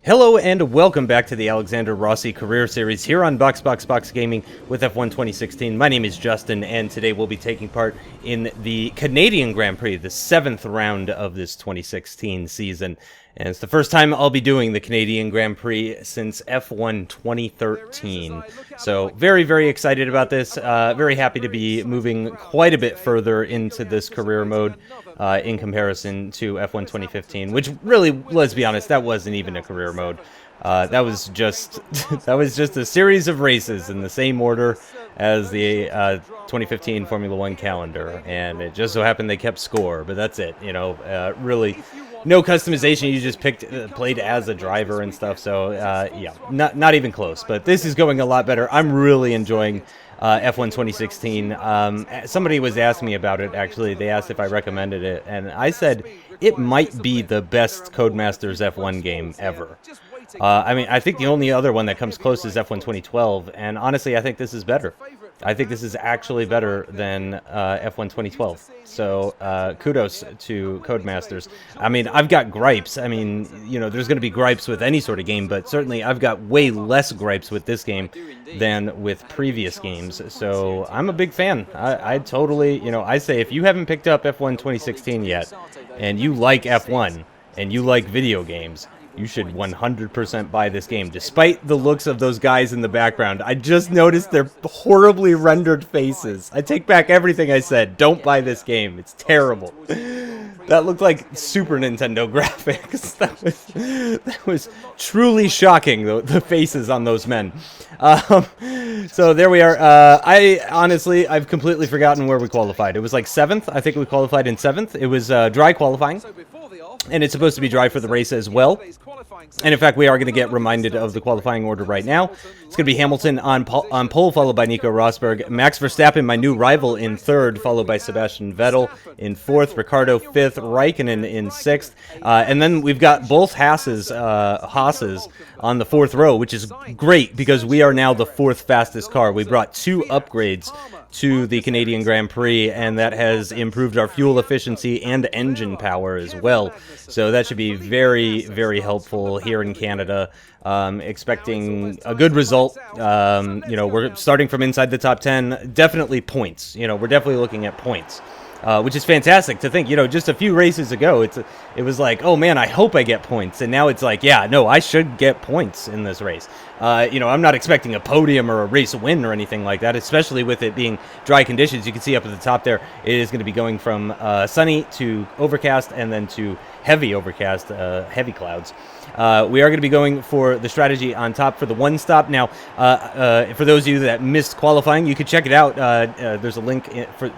Hello and welcome back to the Alexander Rossi Career Series here on BoxBoxBoxGaming with F1 2016. My name is Justin, and today we'll be taking part in the Canadian Grand Prix, the 7th round of this 2016 season. And it's the first time I'll be doing the Canadian Grand Prix since F1 2013. So very, very excited about this. Very happy to be moving quite a bit further into this career mode in comparison to F1 2015, which really, let's be honest, that wasn't even a career mode. That was just a series of races in the same order as the 2015 Formula One calendar, and it just so happened they kept score, but that's it. You know, really no customization. You just played as a driver and stuff. So yeah, not even close. But this is going a lot better. I'm really enjoying F1 2016. Somebody was asking me about it, actually. They asked if I recommended it, and I said it might be the best Codemasters F1 game ever. I mean, I think the only other one that comes close is F1 2012, and honestly, I think this is better. I think this is actually better than F1 2012. So kudos to Codemasters. I mean, I've got gripes. I mean, you know, there's going to be gripes with any sort of game, but certainly I've got way less gripes with this game than with previous games. So I'm a big fan. I totally, you know, I say if you haven't picked up F1 2016 yet, and you like F1, and you like video games, you should 100% buy this game, despite the looks of those guys in the background. I just noticed their horribly rendered faces. I take back everything I said. Don't buy this game. It's terrible. That looked like Super Nintendo graphics. That was truly shocking, the faces on those men. So there we are. I've completely forgotten where we qualified. It was like 7th. I think we qualified in 7th. It was dry qualifying, and it's supposed to be dry for the race as well. And in fact, we are going to get reminded of the qualifying order right now. It's going to be Hamilton on pole, followed by Nico Rosberg. Max Verstappen, my new rival, in 3rd, followed by Sebastian Vettel in 4th. Ricciardo 5th. Raikkonen in 6th. And then we've got both Haas's on the 4th row, which is great because we are now the 4th fastest car. We brought 2 upgrades to the Canadian Grand Prix, and that has improved our fuel efficiency and engine power as well. So that should be very, very helpful here in Canada. Expecting a good result. You know, we're starting from inside the top 10. Definitely points. You know, we're definitely looking at points. Which is fantastic to think, you know, just a few races ago, it was like, oh man, I hope I get points. And now it's like, yeah, no, I should get points in this race. You know, I'm not expecting a podium or a race win or anything like that, especially with it being dry conditions. You can see up at the top there, it is going to be going from sunny to overcast and then to heavy overcast, heavy clouds. We are going to be going for the strategy on top for the one stop. Now, for those of you that missed qualifying, you could check it out. There's a link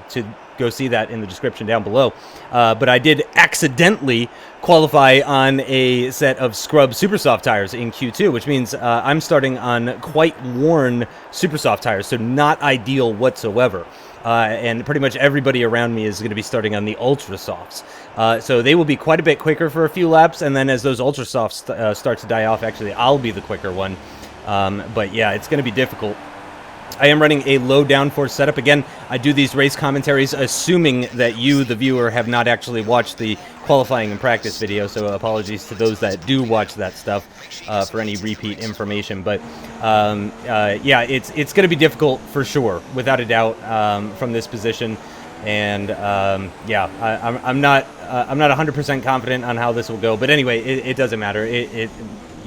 to go see that in the description down below. But I did accidentally qualify on a set of scrub super soft tires in Q2, which means I'm starting on quite worn super soft tires, so not ideal whatsoever. And pretty much everybody around me is going to be starting on the ultra softs. So they will be quite a bit quicker for a few laps, and then as those ultra softs start to die off, actually I'll be the quicker one. But yeah, it's going to be difficult. I am running a low downforce setup. Again, I do these race commentaries assuming that you, the viewer, have not actually watched the qualifying and practice video, so apologies to those that do watch that stuff for any repeat information. But yeah, it's going to be difficult for sure, without a doubt, from this position. And yeah, I'm not 100% confident on how this will go. But anyway, it doesn't matter.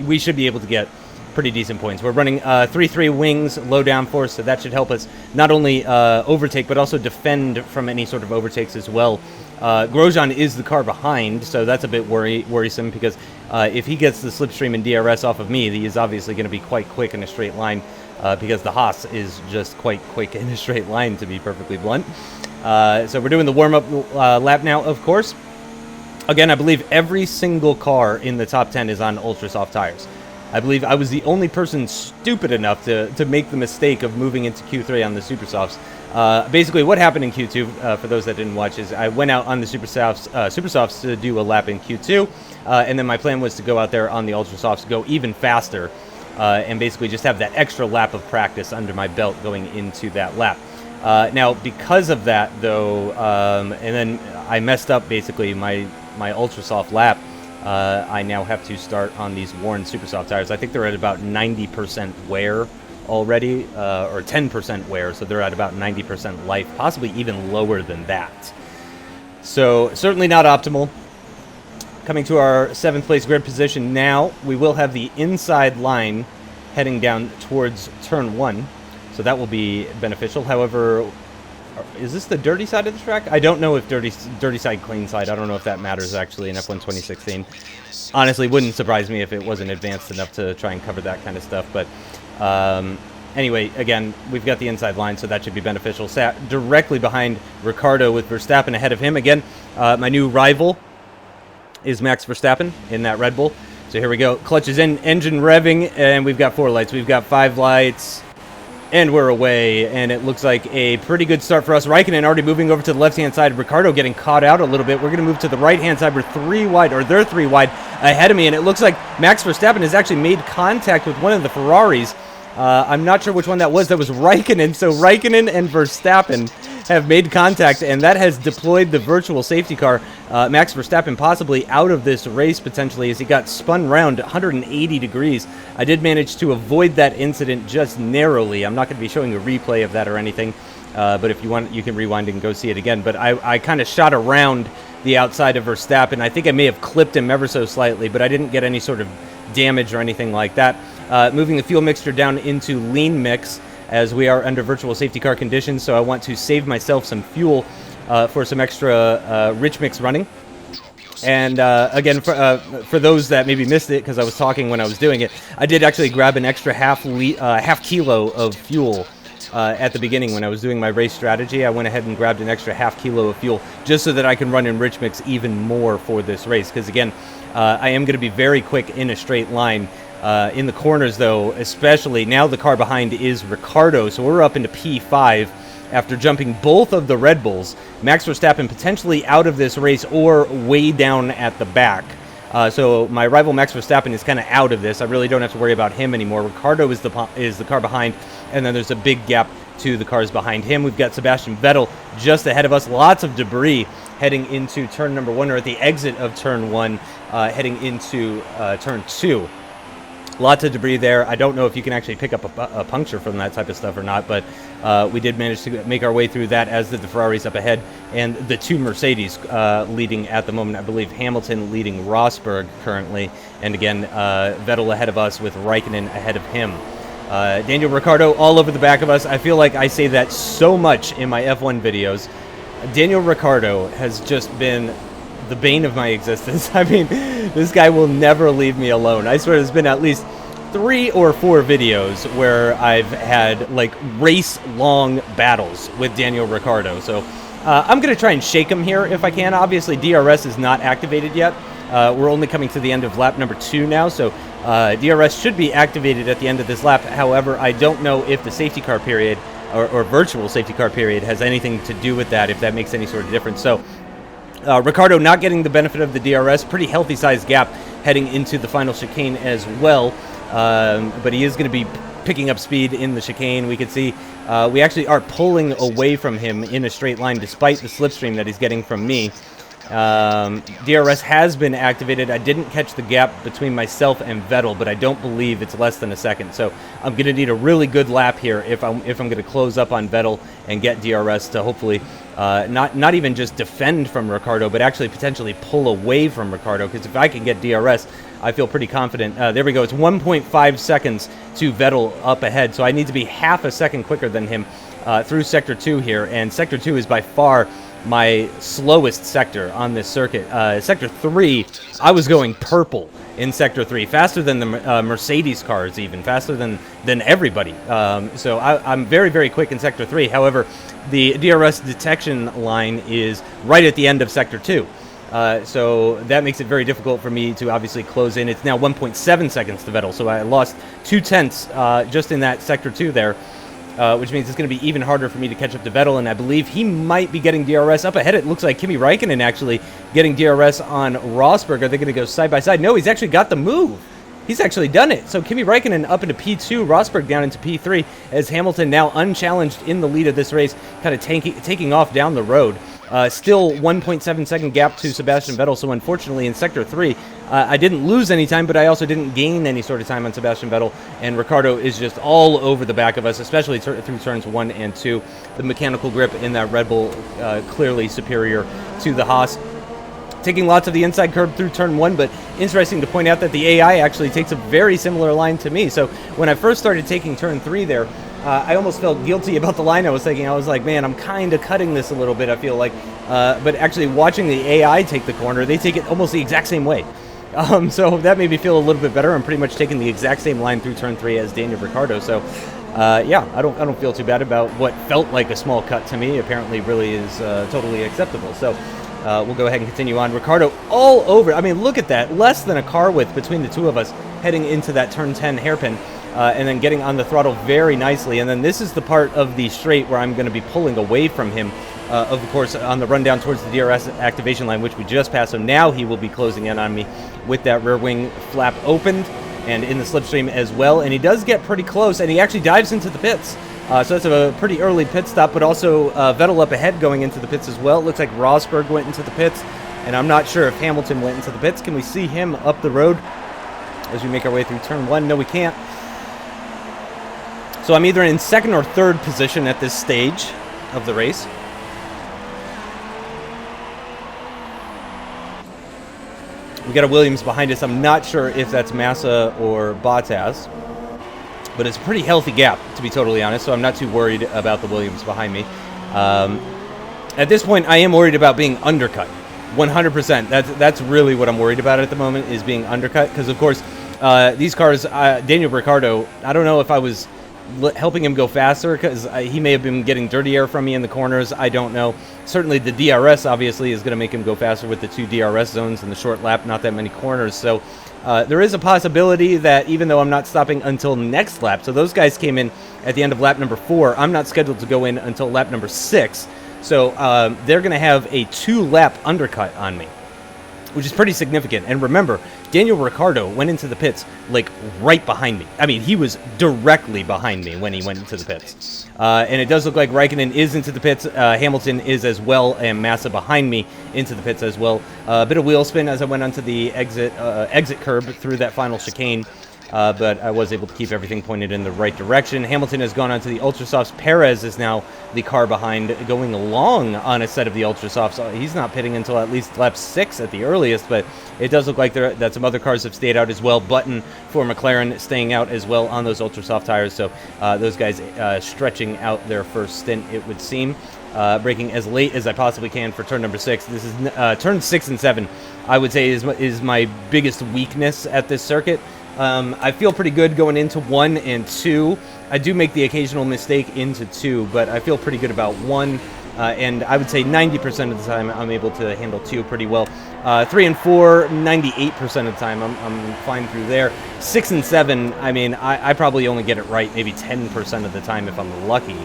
We should be able to get pretty decent points. We're running 3-3 wings, low downforce, so that should help us not only overtake, but also defend from any sort of overtakes as well. Grosjean is the car behind, so that's a bit worrisome because if he gets the slipstream and DRS off of me, he is obviously going to be quite quick in a straight line because the Haas is just quite quick in a straight line, to be perfectly blunt. So we're doing the warm-up lap now, of course. Again, I believe every single car in the top 10 is on ultra soft tires. I believe I was the only person stupid enough to make the mistake of moving into Q3 on the Super Softs. Basically, what happened in Q2, for those that didn't watch, is I went out on the Super Softs to do a lap in Q2, and then my plan was to go out there on the Ultra Softs, go even faster, and basically just have that extra lap of practice under my belt going into that lap. Now, because of that, though, and then I messed up basically my Ultra Soft lap, I now have to start on these worn super soft tires. I think they're at about 90% wear already, or 10% wear, so they're at about 90% life, possibly even lower than that. So certainly not optimal. Coming to our 7th place grid position now, we will have the inside line heading down towards turn 1, so that will be beneficial. However, is this the dirty side of the track? I don't know if dirty side, clean side. I don't know if that matters actually in F1 2016. Honestly, wouldn't surprise me if it wasn't advanced enough to try and cover that kind of stuff. But anyway, again, we've got the inside line, so that should be beneficial. Sat directly behind Ricciardo with Verstappen ahead of him. Again, my new rival is Max Verstappen in that Red Bull. So here we go. Clutch is in, engine revving, and we've got 4 lights. We've got 5 lights, and we're away. And it looks like a pretty good start for us. Raikkonen already moving over to the left-hand side. Ricciardo getting caught out a little bit. We're going to move to the right-hand side. We're 3 wide, or they're 3 wide ahead of me. And it looks like Max Verstappen has actually made contact with one of the Ferraris. I'm not sure which one that was. That was Raikkonen. So Raikkonen and Verstappen have made contact, and that has deployed the virtual safety car. Max Verstappen possibly out of this race potentially as he got spun round 180 degrees. I did manage to avoid that incident just narrowly. I'm not going to be showing a replay of that or anything, but if you want, you can rewind and go see it again. But I kind of shot around the outside of Verstappen. I think I may have clipped him ever so slightly, but I didn't get any sort of damage or anything like that. Moving the fuel mixture down into lean mix, as we are under virtual safety car conditions, so I want to save myself some fuel for some extra rich mix running. And again, for those that maybe missed it because I was talking when I was doing it, I did actually grab an extra half kilo of fuel at the beginning when I was doing my race strategy. I went ahead and grabbed an extra half kilo of fuel just so that I can run in rich mix even more for this race, because again, I am going to be very quick in a straight line. In the corners, though, especially, now the car behind is Ricciardo, so we're up into P5 after jumping both of the Red Bulls. Max Verstappen potentially out of this race or way down at the back. So my rival Max Verstappen is kind of out of this. I really don't have to worry about him anymore. Ricciardo is the car behind, and then there's a big gap to the cars behind him. We've got Sebastian Vettel just ahead of us. Lots of debris heading into turn number 1, or at the exit of turn 1, heading into turn 2. Lots of debris there. I don't know if you can actually pick up a puncture from that type of stuff or not, but we did manage to make our way through that, as did the Ferraris up ahead, and the 2 Mercedes leading at the moment. I believe Hamilton leading Rosberg currently, and again, Vettel ahead of us with Raikkonen ahead of him. Daniel Ricciardo all over the back of us. I feel like I say that so much in my F1 videos. Daniel Ricciardo has just been the bane of my existence. I mean, this guy will never leave me alone. I swear there's been at least 3 or 4 videos where I've had like race-long battles with Daniel Ricciardo. So I'm going to try and shake him here if I can. Obviously, DRS is not activated yet. We're only coming to the end of lap number 2 now, so DRS should be activated at the end of this lap. However, I don't know if the safety car period or virtual safety car period has anything to do with that, if that makes any sort of difference. So Ricciardo not getting the benefit of the DRS, pretty healthy sized gap heading into the final chicane as well, but he is going to be picking up speed in the chicane. We can see we actually are pulling away from him in a straight line despite the slipstream that he's getting from me. DRS has been activated. I didn't catch the gap between myself and Vettel, but I don't believe it's less than a second. So I'm going to need a really good lap here if I'm going to close up on Vettel and get DRS to hopefully not even just defend from Ricciardo, but actually potentially pull away from Ricciardo. Because if I can get DRS, I feel pretty confident. There we go. It's 1.5 seconds to Vettel up ahead. So I need to be half a second quicker than him through Sector 2 here. And Sector 2 is by far my slowest sector on this circuit. Sector 3, I was going purple in Sector 3, faster than the Mercedes cars, even faster than everybody. So I'm very, very quick in Sector 3. However, the DRS detection line is right at the end of Sector 2. So that makes it very difficult for me to obviously close in. It's now 1.7 seconds to Vettel, so I lost 0.2 just in that Sector 2 there. Which means it's going to be even harder for me to catch up to Vettel, and I believe he might be getting DRS up ahead. It looks like Kimi Raikkonen actually getting DRS on Rosberg. Are they going to go side by side? No, he's actually got the move. He's actually done it. So Kimi Raikkonen up into P2, Rosberg down into P3, as Hamilton now unchallenged in the lead of this race, kind of taking off down the road. Still 1.7 second gap to Sebastian Vettel, so unfortunately in Sector 3, I didn't lose any time, but I also didn't gain any sort of time on Sebastian Vettel, and Ricciardo is just all over the back of us, especially through turns 1 and 2. The mechanical grip in that Red Bull clearly superior to the Haas. Taking lots of the inside curb through turn 1, but interesting to point out that the AI actually takes a very similar line to me. So when I first started taking turn 3 there, I almost felt guilty about the line I was taking. I was like, man, I'm kind of cutting this a little bit, I feel like. But actually watching the AI take the corner, they take it almost the exact same way. So that made me feel a little bit better. I'm pretty much taking the exact same line through turn 3 as Daniel Ricciardo. So yeah, I don't feel too bad about what felt like a small cut to me. Apparently really is totally acceptable. So we'll go ahead and continue on. Ricciardo all over. I mean, look at that. Less than a car width between the two of us heading into that turn 10 hairpin. And then getting on the throttle very nicely. And then this is the part of the straight where I'm going to be pulling away from him, of course, on the run down towards the DRS activation line, which we just passed. So now he will be closing in on me with that rear wing flap opened and in the slipstream as well. And he does get pretty close, and he actually dives into the pits. So that's a pretty early pit stop, but also Vettel up ahead going into the pits as well. It looks like Rosberg went into the pits, and I'm not sure if Hamilton went into the pits. Can we see him up the road as we make our way through turn 1? No, we can't. So I'm either in second or third position at this stage of the race. We got a Williams behind us. I'm not sure if that's Massa or Bottas, but it's a pretty healthy gap, to be totally honest, so I'm not too worried about the Williams behind me. At this point, I am worried about being undercut. 100%. That's really what I'm worried about at the moment, is being undercut, because, of course, these cars, Daniel Ricciardo, I don't know if I was helping him go faster, because he may have been getting dirty air from me in the corners. I don't know. Certainly the DRS obviously is going to make him go faster with the 2 DRS zones and the short lap, not that many corners. So there is a possibility that even though I'm not stopping until next lap, so those guys came in at the end of lap number 4, I'm not scheduled to go in until lap number 6. So they're going to have a 2-lap undercut on me, which is pretty significant. And remember, Daniel Ricciardo went into the pits, like, right behind me. I mean, he was directly behind me when he went into the pits. And it does look like Raikkonen is into the pits. Hamilton is as well, and Massa behind me into the pits as well. A bit of wheel spin as I went onto the exit curb through that final chicane. But I was able to keep everything pointed in the right direction. Hamilton has gone onto the Ultrasofts. Perez is now the car behind, going along on a set of the Ultrasofts. He's not pitting until at least lap 6 at the earliest, but it does look like that some other cars have stayed out as well. Button for McLaren staying out as well on those Ultrasoft tires, so those guys stretching out their first stint, it would seem. Braking as late as I possibly can for turn number 6. This is turn 6 and 7, I would say, is my biggest weakness at this circuit. I feel pretty good going into 1 and 2. I do make the occasional mistake into 2, but I feel pretty good about 1. And I would say 90% of the time I'm able to handle 2 pretty well. 3 and 4, 98% of the time I'm fine through there. 6 and 7, I mean, I probably only get it right maybe 10% of the time if I'm lucky.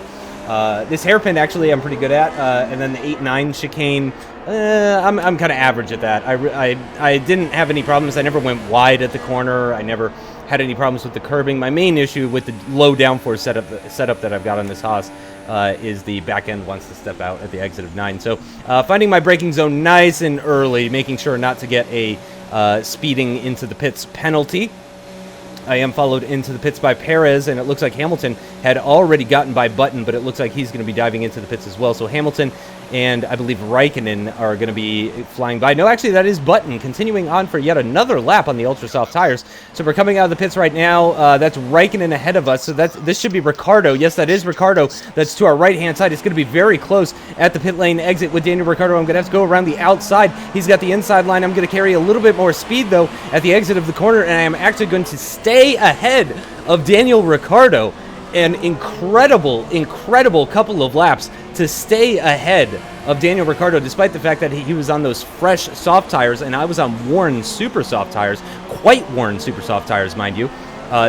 This hairpin, actually, I'm pretty good at. And then the 8-9 chicane, I'm kind of average at that. I didn't have any problems. I never went wide at the corner. I never had any problems with the curbing. My main issue with the low downforce setup that I've got on this Haas is the back end wants to step out at the exit of 9. So finding my braking zone nice and early, making sure not to get a speeding into the pits penalty. I am followed into the pits by Perez, and it looks like Hamilton had already gotten by Button, but it looks like he's going to be diving into the pits as well. So Hamilton and I believe Raikkonen are going to be flying by. No, actually, that is Button continuing on for yet another lap on the Ultrasoft tires. So we're coming out of the pits right now. That's Raikkonen ahead of us. So this should be Ricciardo. Yes, that is Ricciardo. That's to our right-hand side. It's going to be very close at the pit lane exit with Daniel Ricciardo. I'm going to have to go around the outside. He's got the inside line. I'm going to carry a little bit more speed, though, at the exit of the corner, and I am actually going to stay ahead of Daniel Ricciardo. An incredible couple of laps to stay ahead of Daniel Ricciardo, despite the fact that he was on those fresh soft tires, and I was on worn super soft tires, quite worn super soft tires, mind you.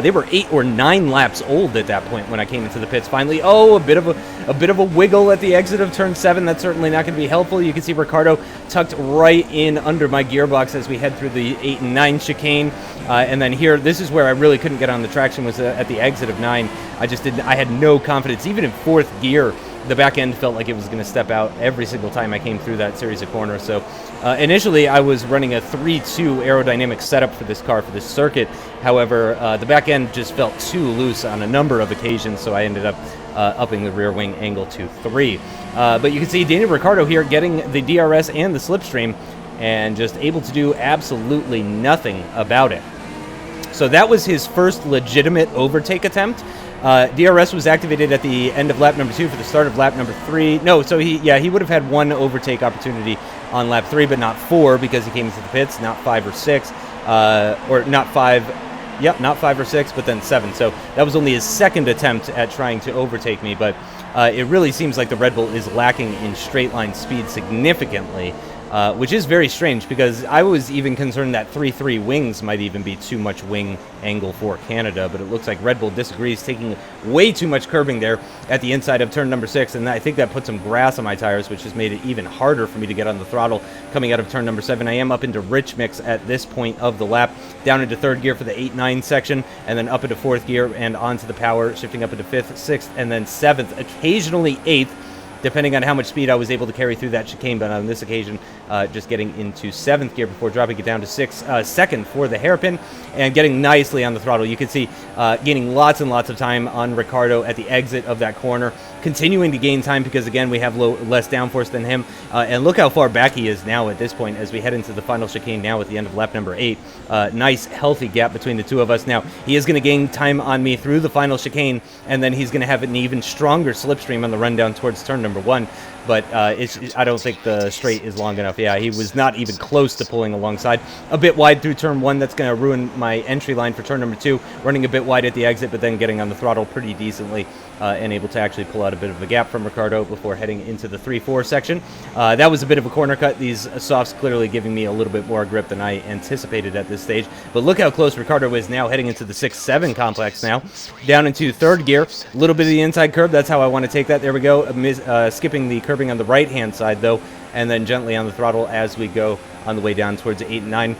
They were 8 or 9 laps old at that point when I came into the pits. Finally, a bit of a wiggle at the exit of turn 7. That's certainly not going to be helpful. You can see Ricciardo tucked right in under my gearbox as we head through the 8 and 9 chicane. And then here, this is where I really couldn't get on the traction, was at the exit of 9. I had no confidence, even in 4th gear, the back end felt like it was going to step out every single time I came through that series of corners. So initially I was running a 3-2 aerodynamic setup for this car, for this circuit. However, the back end just felt too loose on a number of occasions, so I ended up upping the rear wing angle to 3. But you can see Daniel Ricciardo here getting the DRS and the slipstream and just able to do absolutely nothing about it. So that was his first legitimate overtake attempt. DRS was activated at the end of lap number 2 for the start of lap number 3. No, so he would have had one overtake opportunity on lap 3, but not 4 because he came into the pits, not 5 or 6, or not 5. Yep, not 5 or 6, but then 7. So that was only his second attempt at trying to overtake me, but it really seems like the Red Bull is lacking in straight line speed significantly. Which is very strange because I was even concerned that 3-3 wings might even be too much wing angle for Canada, but it looks like Red Bull disagrees, taking way too much curbing there at the inside of turn number 6, and I think that put some grass on my tires, which has made it even harder for me to get on the throttle coming out of turn number 7. I am up into rich mix at this point of the lap, down into 3rd gear for the 8-9 section, and then up into 4th gear and onto the power, shifting up into 5th, 6th, and then 7th, occasionally 8th, depending on how much speed I was able to carry through that chicane, but on this occasion, just getting into 7th gear before dropping it down to 2nd for the hairpin, and getting nicely on the throttle. You can see gaining lots and lots of time on Ricciardo at the exit of that corner, continuing to gain time because, again, we have less downforce than him, and look how far back he is now at this point as we head into the final chicane now at the end of lap number 8. Nice, healthy gap between the two of us. Now, he is going to gain time on me through the final chicane, and then he's going to have an even stronger slipstream on the run down towards turn number 1, but I don't think the straight is long enough. Yeah, he was not even close to pulling alongside. A bit wide through turn 1, that's going to ruin my entry line for turn number 2, running a bit wide at the exit, but then getting on the throttle pretty decently and able to actually pull out a bit of a gap from Ricciardo before heading into the 3-4 section. That was a bit of a corner cut. These softs clearly giving me a little bit more grip than I anticipated at this stage, but look how close Ricciardo is now, heading into the 6-7 complex now, down into 3rd gear, a little bit of the inside curb. That's how I want to take that. There we go, skipping the curbing on the right-hand side, though, and then gently on the throttle as we go on the way down towards 8 and 9.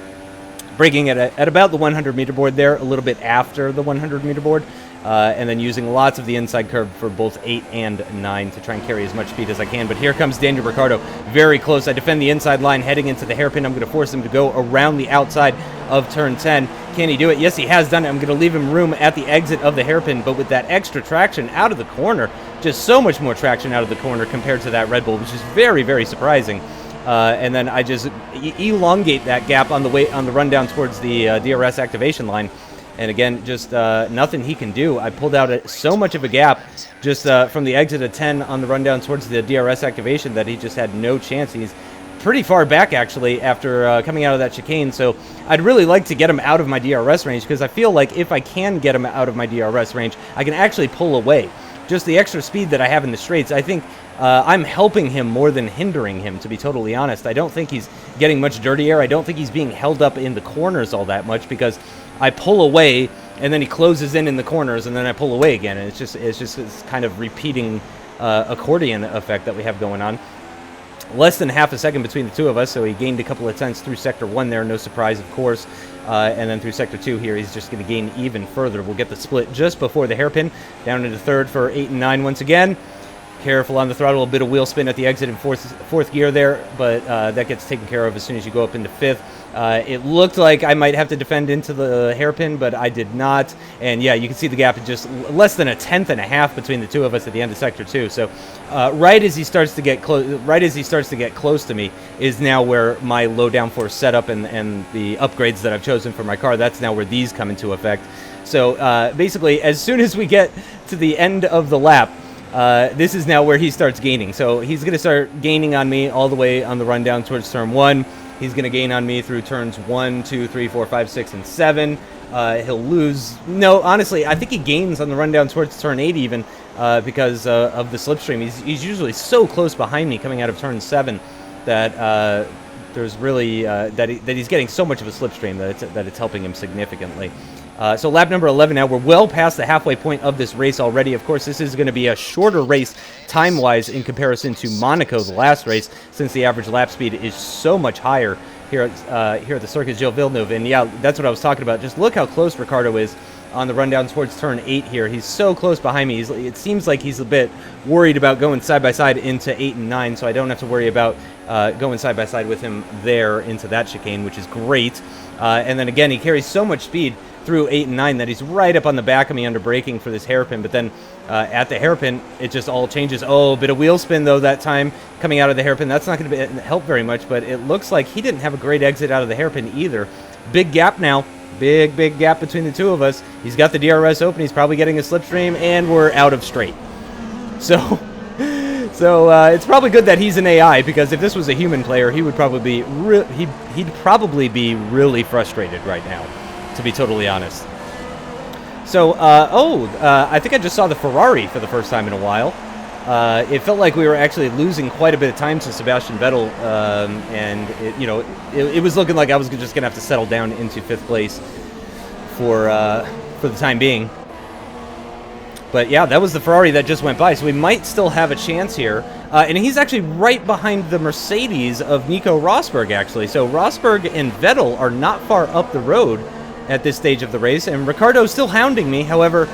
Braking at about the 100-meter board there, a little bit after the 100-meter board, and then using lots of the inside curb for both 8 and 9 to try and carry as much speed as I can. But here comes Daniel Ricciardo, very close. I defend the inside line heading into the hairpin. I'm going to force him to go around the outside of turn 10. Can he do it? Yes, he has done it. I'm going to leave him room at the exit of the hairpin, but with that extra traction out of the corner, just so much more traction out of the corner compared to that Red Bull, which is very, very surprising. And then I just elongate that gap on the run down towards the DRS activation line. And again, just nothing he can do. I pulled out so much of a gap just from the exit of 10 on the run down towards the DRS activation that he just had no chance. He's pretty far back, actually, after coming out of that chicane. So I'd really like to get him out of my DRS range because I feel like if I can get him out of my DRS range, I can actually pull away. Just the extra speed that I have in the straights, I think I'm helping him more than hindering him, to be totally honest. I don't think he's getting much dirty air. I don't think he's being held up in the corners all that much because I pull away and then he closes in the corners and then I pull away again. And it's just this kind of repeating accordion effect that we have going on. Less than half a second between the two of us, so he gained a couple of tenths through Sector 1 there, no surprise, of course. And then through Sector 2 here, he's just going to gain even further. We'll get the split just before the hairpin, down into 3rd for 8 and 9 once again. Careful on the throttle, a bit of wheel spin at the exit in fourth gear there, but that gets taken care of as soon as you go up into 5th. It looked like I might have to defend into the hairpin, but I did not. And yeah, you can see the gap is just less than a tenth and a half between the two of us at the end of Sector 2. So right as he starts to get close to me is now where my low downforce setup and the upgrades that I've chosen for my car, that's now where these come into effect. So basically, as soon as we get to the end of the lap, this is now where he starts gaining. So he's going to start gaining on me all the way on the run down towards turn 1. He's going to gain on me through turns 1, 2, 3, 4, 5, 6, and 7. He'll lose. No, honestly, I think he gains on the run down towards turn 8 even because of the slipstream. He's usually so close behind me coming out of turn 7 that there's really that he's getting so much of a slipstream that it's helping him significantly. So lap number 11 now. We're well past the halfway point of this race already. Of course, this is going to be a shorter race time-wise in comparison to Monaco, the last race, since the average lap speed is so much higher here at the Circuit Gilles Villeneuve. And yeah, that's what I was talking about. Just look how close Ricciardo is on the rundown towards turn 8 here. He's so close behind me. It seems like he's a bit worried about going side by side into 8 and 9, so I don't have to worry about going side by side with him there into that chicane, which is great. And then again, he carries so much speed through 8 and 9 that he's right up on the back of me under braking for this hairpin. But then at the hairpin, it just all changes. Oh, bit of wheel spin, though, that time coming out of the hairpin. That's not going to help very much, but it looks like he didn't have a great exit out of the hairpin either. Big gap now. Big gap between the two of us. He's got the DRS open. He's probably getting a slipstream, and we're out of straight. So it's probably good that he's an AI, because if this was a human player, he would probably be he'd probably be really frustrated right now, to be totally honest. So, I think I just saw the Ferrari for the first time in a while. It felt like we were actually losing quite a bit of time to Sebastian Vettel, and it was looking like I was just going to have to settle down into 5th place for the time being. But yeah, that was the Ferrari that just went by, so we might still have a chance here. And he's actually right behind the Mercedes of Nico Rosberg, actually. So Rosberg and Vettel are not far up the road at this stage of the race, and Ricciardo's still hounding me. However,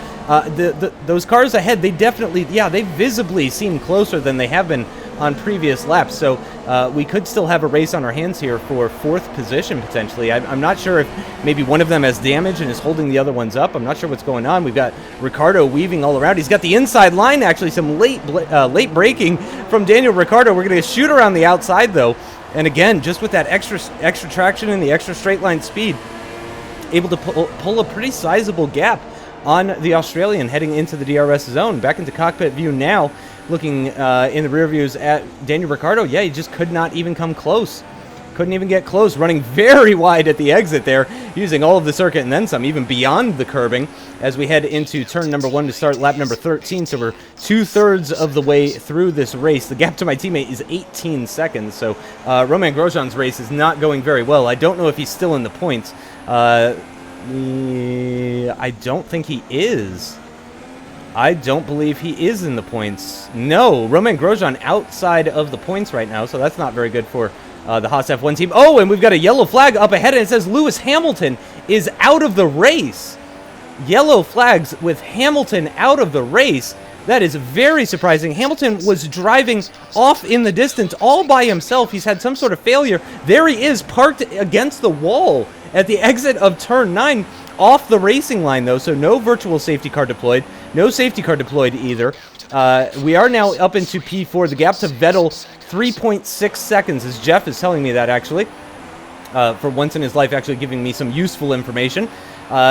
those cars ahead, they definitely, they visibly seem closer than they have been on previous laps. So we could still have a race on our hands here for 4th position, potentially. I'm not sure if maybe one of them has damage and is holding the other ones up. I'm not sure what's going on. We've got Ricciardo weaving all around. He's got the inside line, actually, some late braking from Daniel Ricciardo. We're going to shoot around the outside, though. And again, just with that extra traction and the extra straight line speed, able to pull a pretty sizable gap on the Australian heading into the DRS zone. Back into cockpit view now, looking in the rear views at Daniel Ricciardo. Yeah, he just could not even come close. Couldn't even get close, running very wide at the exit there, using all of the circuit and then some, even beyond the curbing, as we head into turn number 1 to start lap number 13. So we're 2/3 of the way through this race. The gap to my teammate is 18 seconds, so Romain Grosjean's race is not going very well. I don't know if he's still in the points. I don't think he is. I don't believe he is in the points. No, Romain Grosjean outside of the points right now, so that's not very good for the Haas F1 team. Oh, and we've got a yellow flag up ahead, and it says Lewis Hamilton is out of the race. Yellow flags with Hamilton out of the race. That is very surprising. Hamilton was driving off in the distance all by himself. He's had some sort of failure. There he is, parked against the wall at the exit of turn 9, off the racing line, though, so no virtual safety car deployed. No safety car deployed either. We are now up into P4. The gap to Vettel, 3.6 seconds, as Jeff is telling me that, actually. For once in his life, actually giving me some useful information.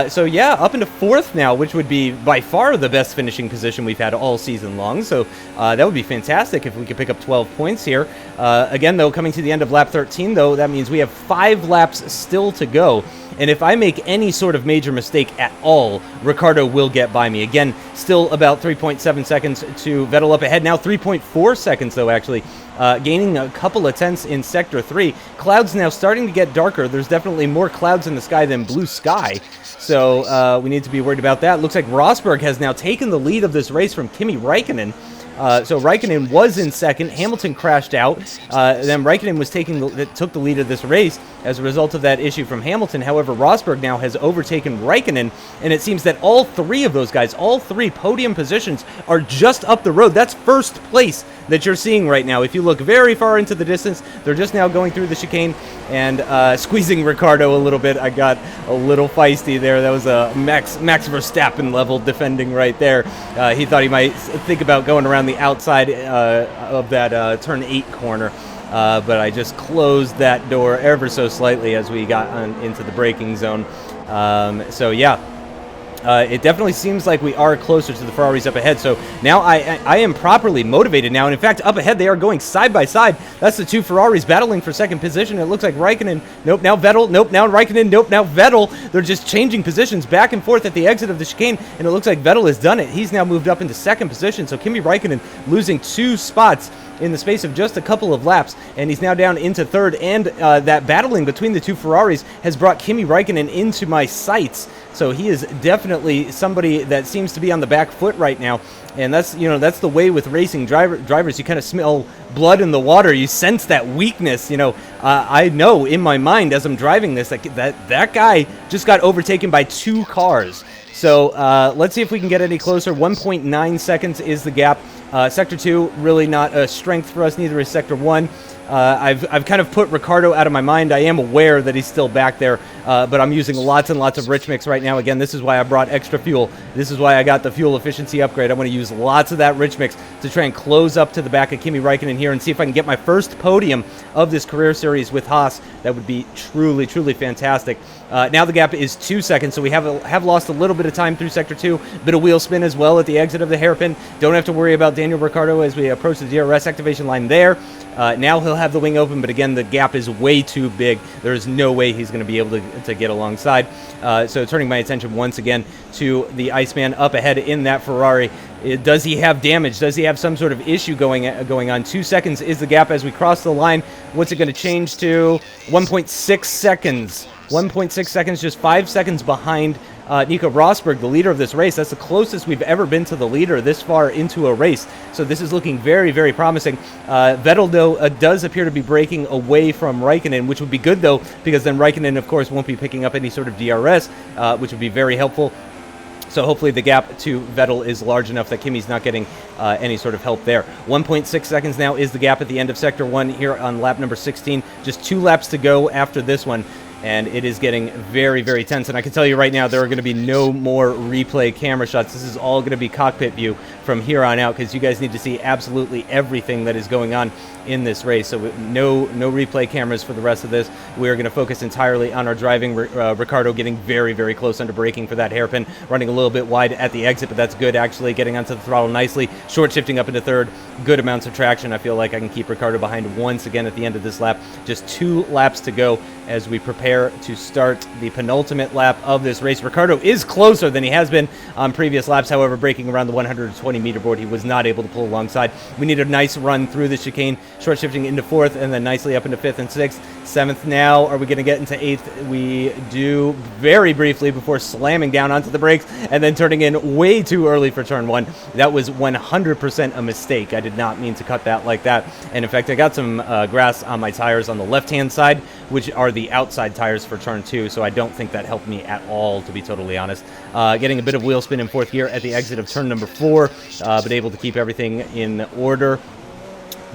So yeah, up into 4th now, which would be by far the best finishing position we've had all season long. So that would be fantastic if we could pick up 12 points here. Again, though, coming to the end of lap 13, though, that means we have 5 laps still to go. And if I make any sort of major mistake at all, Ricciardo will get by me. Again, still about 3.7 seconds to Vettel up ahead. Now 3.4 seconds, though, actually. Gaining a couple of tenths in Sector 3. Clouds now starting to get darker. There's definitely more clouds in the sky than blue sky. So we need to be worried about that. Looks like Rosberg has now taken the lead of this race from Kimi Räikkönen. So Räikkönen was in 2nd. Hamilton crashed out. Then Räikkönen was took the lead of this race as a result of that issue from Hamilton. However, Rosberg now has overtaken Räikkönen, and it seems that all 3 of those guys, all 3 podium positions, are just up the road. That's 1st place that you're seeing right now. If you look very far into the distance, they're just now going through the chicane and squeezing Ricciardo a little bit. I got a little feisty there. That was a Max Verstappen level defending right there. He thought he might think about going around the outside of that turn 8 corner. But I just closed that door ever so slightly as we got into the braking zone. So yeah, it definitely seems like we are closer to the Ferraris up ahead. So now I am properly motivated now. And in fact, up ahead, they are going side by side. That's the 2 Ferraris battling for 2nd position. It looks like Räikkönen. Nope, now Vettel. Nope, now Räikkönen. Nope, now Vettel. They're just changing positions back and forth at the exit of the chicane. And it looks like Vettel has done it. He's now moved up into 2nd position. So Kimi Räikkönen losing 2 spots in the space of just a couple of laps, and he's now down into 3rd, and that battling between the 2 Ferraris has brought Kimi Räikkönen into my sights. So he is definitely somebody that seems to be on the back foot right now, and that's the way with racing drivers. You kind of smell blood in the water. You sense that weakness. I know in my mind as I'm driving this that guy just got overtaken by 2 cars. So let's see if we can get any closer. 1.9 seconds is the gap. Sector 2, really not a strength for us, neither is Sector 1. I've kind of put Ricciardo out of my mind. I am aware that he's still back there, but I'm using lots and lots of rich mix right now. Again, this is why I brought extra fuel. This is why I got the fuel efficiency upgrade. I want to use lots of that rich mix to try and close up to the back of Kimi Räikkönen here and see if I can get my first podium of this career series with Haas. That would be truly, truly fantastic. Now the gap is 2 seconds, so we have lost a little bit of time through Sector 2. Bit of wheel spin as well at the exit of the hairpin. Don't have to worry about Daniel Ricciardo as we approach the DRS activation line there. Now he'll have the wing open, but again, the gap is way too big. There is no way he's going to be able to get alongside. So turning my attention once again to the Iceman up ahead in that Ferrari. Does he have damage? Does he have some sort of issue going on? 2 seconds is the gap as we cross the line. What's it going to change to? 1.6 seconds. 1.6 seconds, just 5 seconds behind Nico Rosberg, the leader of this race. That's the closest we've ever been to the leader this far into a race. So this is looking very, very promising. Vettel, though, does appear to be breaking away from Raikkonen, which would be good, though, because then Raikkonen, of course, won't be picking up any sort of DRS, which would be very helpful. So hopefully the gap to Vettel is large enough that Kimi's not getting any sort of help there. 1.6 seconds now is the gap at the end of Sector 1 here on lap number 16. Just 2 laps to go after this one. And it is getting very, very tense. And I can tell you right now, there are going to be no more replay camera shots. This is all going to be cockpit view from here on out, because you guys need to see absolutely everything that is going on in this race. So no replay cameras for the rest of this. We are going to focus entirely on our driving. Ricciardo getting very, very close under braking for that hairpin, running a little bit wide at the exit, but that's good actually, getting onto the throttle nicely, short shifting up into third, good amounts of traction. I feel like I can keep Ricciardo behind once again at the end of this lap. Just 2 laps to go as we prepare to start the penultimate lap of this race. Ricciardo is closer than he has been on previous laps, however, braking around the 120-meter board, he was not able to pull alongside. We need a nice run through the chicane, short shifting into 4th, and then nicely up into 5th and 6th. 7th now. Are we going to get into 8th? We do very briefly before slamming down onto the brakes and then turning in way too early for turn 1. That was 100% a mistake. I did not mean to cut that like that. And in fact, I got some grass on my tires on the left-hand side, which are the outside tires for turn 2, so I don't think that helped me at all, to be totally honest. Getting a bit of wheel spin in 4th gear at the exit of turn number 4, but able to keep everything in order.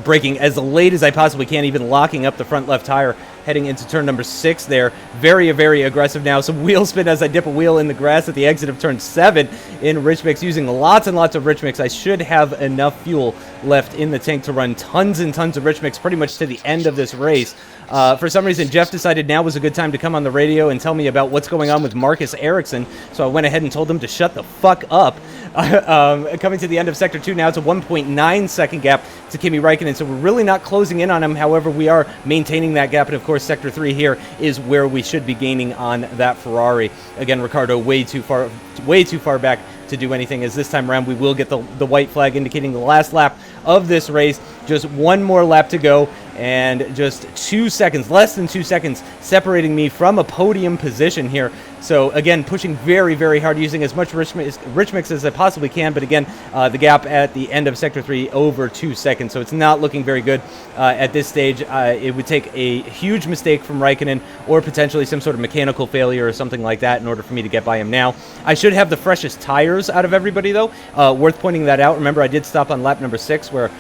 Braking as late as I possibly can, even locking up the front left tire, heading into turn number 6 there. Very, very aggressive now. Some wheel spin as I dip a wheel in the grass at the exit of turn 7 in Rich Mix, using lots and lots of Rich Mix. I should have enough fuel left in the tank to run tons and tons of Rich Mix pretty much to the end of this race. For some reason, Jeff decided now was a good time to come on the radio and tell me about what's going on with Marcus Ericsson, so I went ahead and told him to shut the fuck up. Coming to the end of Sector 2 now, it's a 1.9 second gap to Kimi Räikkönen, so we're really not closing in on him. However, we are maintaining that gap, and of course, Sector 3 here is where we should be gaining on that Ferrari. Again, Ricciardo way too far back to do anything, as this time around we will get the white flag indicating the last lap of this race. Just one more lap to go, and just 2 seconds, less than 2 seconds, separating me from a podium position here. So again, pushing very, very hard, using as much rich mix as I possibly can, but again, the gap at the end of Sector 3 over 2 seconds, so it's not looking very good at this stage. It would take a huge mistake from Raikkonen, or potentially some sort of mechanical failure or something like that, in order for me to get by him now. I should have the freshest tires out of everybody, though. Worth pointing that out. Remember, I did stop on lap number 6, where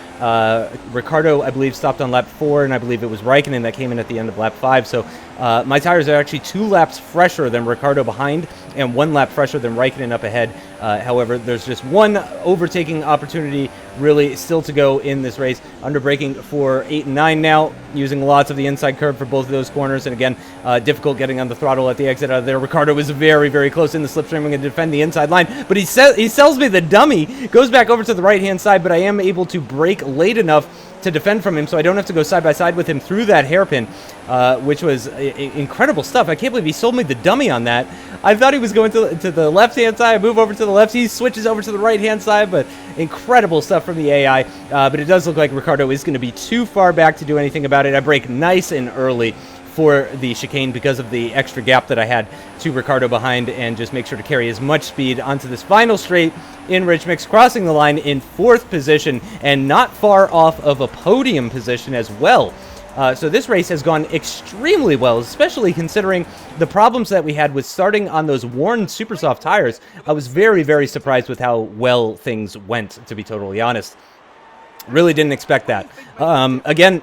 Ricciardo, I believe, stopped on lap 4, and I believe it was Raikkonen that came in at the end of lap 5, so my tires are actually 2 laps fresher than Ricciardo behind, and 1 lap fresher than Raikkonen up ahead. However, there's just one overtaking opportunity really still to go in this race. Under braking for 8 and 9 now, using lots of the inside curve for both of those corners, and again, difficult getting on the throttle at the exit out of there. Ricciardo is very, very close in the slipstream. I'm going to defend the inside line, but he sells me the dummy, goes back over to the right-hand side, but I am able to brake late enough to defend from him, so I don't have to go side by side with him through that hairpin, which was incredible stuff. I can't believe he sold me the dummy on that. I thought he was going to the left-hand side. I move over to the left. He switches over to the right-hand side, but incredible stuff from the AI. But it does look like Ricciardo is going to be too far back to do anything about it. I brake nice and early for the chicane because of the extra gap that I had to Ricciardo behind, and just make sure to carry as much speed onto this final straight in Rich Mix, crossing the line in 4th position and not far off of a podium position as well. So this race has gone extremely well, especially considering the problems that we had with starting on those worn super soft tires. I was very, very surprised with how well things went, to be totally honest. Really didn't expect that. Again,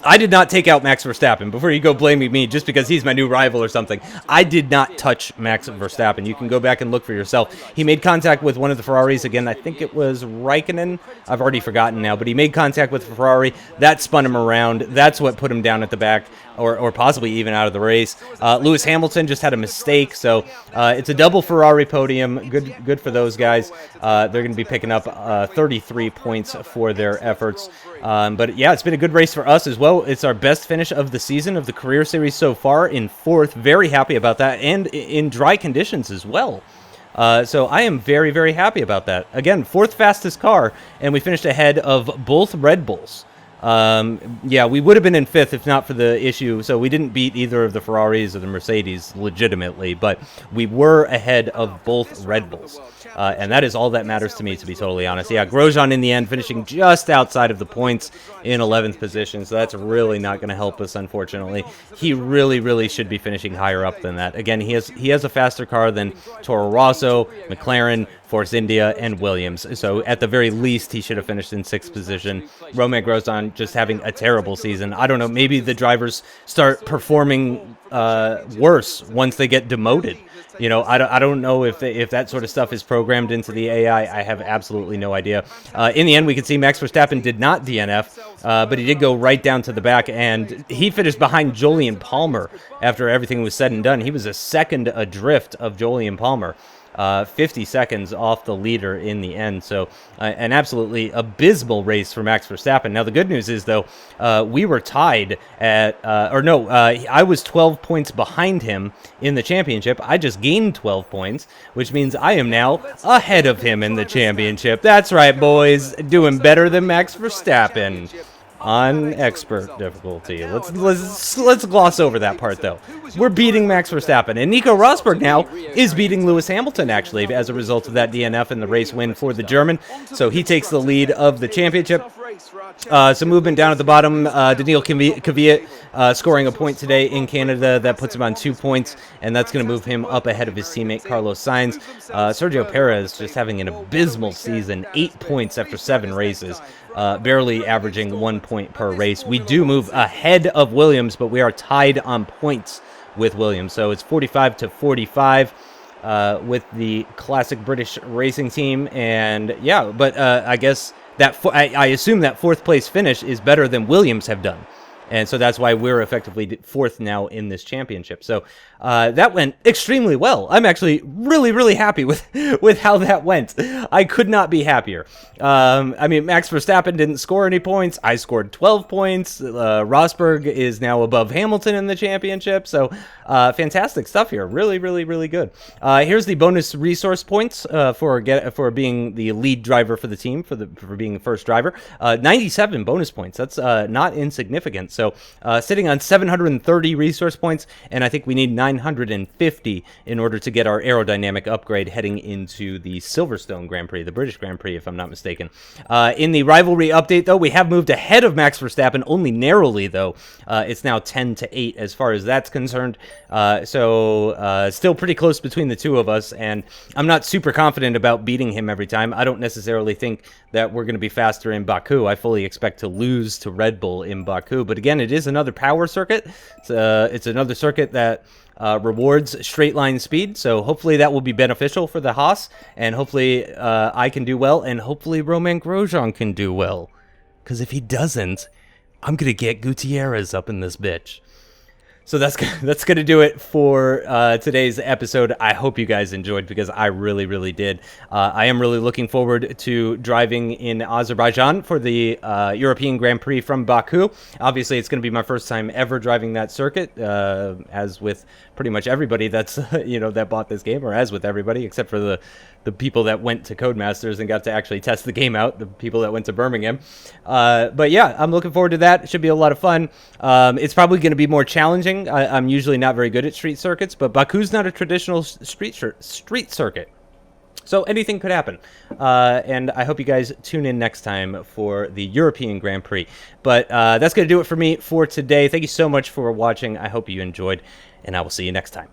I did not take out Max Verstappen. Before you go blaming me just because he's my new rival or something, I did not touch Max Verstappen. You can go back and look for yourself. He made contact with one of the Ferraris. Again, I think it was Raikkonen. I've already forgotten now, but he made contact with Ferrari. That spun him around. That's what put him down at the back, or possibly even out of the race. Lewis Hamilton just had a mistake, so it's a double Ferrari podium. Good for those guys. They're going to be picking up 33 points for their efforts. But yeah, it's been a good race for us as well. It's our best finish of the season, of the career series so far, in 4th. Very happy about that, and in dry conditions as well. So I am very, very happy about that. Again, 4th fastest car, and we finished ahead of both Red Bulls. Yeah, we would have been in 5th if not for the issue. So we didn't beat either of the Ferraris or the Mercedes legitimately, but we were ahead of both Red Bulls. And that is all that matters to me, to be totally honest. Yeah, Grosjean in the end finishing just outside of the points in 11th position, so that's really not going to help us, unfortunately. He really, really should be finishing higher up than that. Again, he has a faster car than Toro Rosso, McLaren, Force India, and Williams. So at the very least, he should have finished in 6th position. Romain Grosjean just having a terrible season. I don't know, maybe the drivers start performing worse once they get demoted. You know, I don't know if that sort of stuff is programmed into the AI. I have absolutely no idea. In the end, we can see Max Verstappen did not DNF, but he did go right down to the back, and he finished behind Jolyon Palmer after everything was said and done. He was a second adrift of Jolyon Palmer. 50 seconds off the leader in the end. So an absolutely abysmal race for Max Verstappen. Now, the good news is, though, we were tied at, I was 12 points behind him in the championship. I just gained 12 points, which means I am now ahead of him in the championship. That's right, boys. Doing better than Max Verstappen. On expert difficulty. Let's gloss over that part, though. We're beating Max Verstappen, and Nico Rosberg now is beating Lewis Hamilton, actually, as a result of that DNF and the race win for the German. So he takes the lead of the championship. Some movement down at the bottom. Daniil Kvyat scoring a point today in Canada. That puts him on 2 points, and that's going to move him up ahead of his teammate Carlos Sainz. Sergio Perez just having an abysmal season. 8 points after 7 races. Barely averaging 1 point per race. We do move ahead of Williams, but we are tied on points with Williams. So it's 45 to 45 with the classic British racing team. And yeah, but I guess that I assume that 4th place finish is better than Williams have done. And so that's why we're effectively 4th now in this championship. So that went extremely well. I'm actually really, really happy with how that went. I could not be happier. I mean, Max Verstappen didn't score any points. I scored 12 points. Rosberg is now above Hamilton in the championship. So fantastic stuff here. Really, really, really good. Here's the bonus resource points for being the lead driver for the team, for being the first driver. 97 bonus points. That's not insignificant. So sitting on 730 resource points, and I think we need 950 in order to get our aerodynamic upgrade heading into the Silverstone Grand Prix, the British Grand Prix, if I'm not mistaken. In the rivalry update, though, we have moved ahead of Max Verstappen, only narrowly, though. It's now 10 to 8 as far as that's concerned. So still pretty close between the two of us, and I'm not super confident about beating him every time. I don't necessarily think that we're going to be faster in Baku. I fully expect to lose to Red Bull in Baku, but again, it is another power circuit. It's another circuit that rewards straight line speed, so hopefully that will be beneficial for the Haas, and hopefully I can do well, and hopefully Romain Grosjean can do well, because if he doesn't, I'm going to get Gutierrez up in this bitch. So that's going to do it for today's episode. I hope you guys enjoyed, because I really, really did. I am really looking forward to driving in Azerbaijan for the European Grand Prix from Baku. Obviously, it's going to be my first time ever driving that circuit, as with pretty much everybody that's that bought this game, or as with everybody except for the people that went to Codemasters and got to actually test the game out, the people that went to Birmingham. But yeah, I'm looking forward to that. It should be a lot of fun. It's probably going to be more challenging. I'm usually not very good at street circuits, but Baku's not a traditional street circuit. So anything could happen. And I hope you guys tune in next time for the European Grand Prix. But that's going to do it for me for today. Thank you so much for watching. I hope you enjoyed, and I will see you next time.